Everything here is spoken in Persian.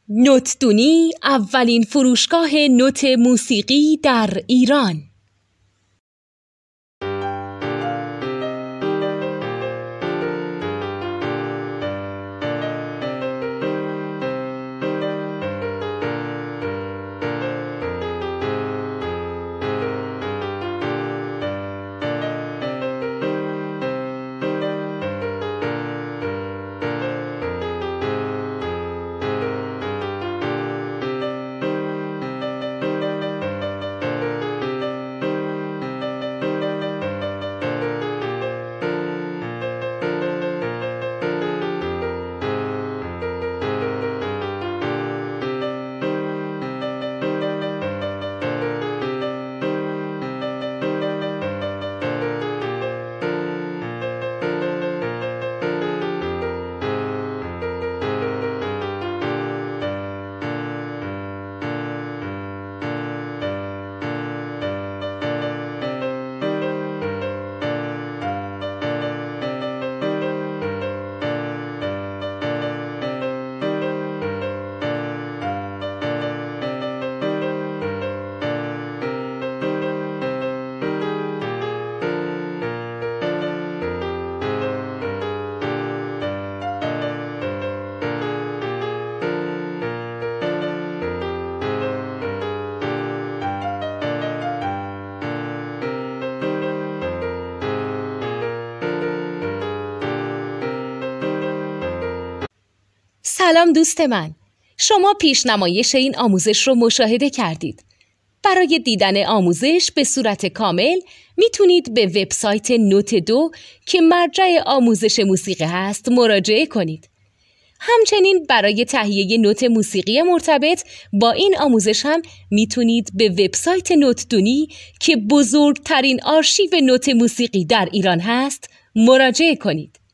نوتدونی اولین فروشگاه نوت موسیقی در ایران. سلام دوست من، شما پیشنمایش این آموزش رو مشاهده کردید. برای دیدن آموزش به صورت کامل میتونید به وبسایت نوت 2 که مرجع آموزش موسیقی هست مراجعه کنید. همچنین برای تهیه نوت موسیقی مرتبط با این آموزش هم میتونید به وبسایت نوتدونی که بزرگترین آرشیو نوت موسیقی در ایران هست مراجعه کنید.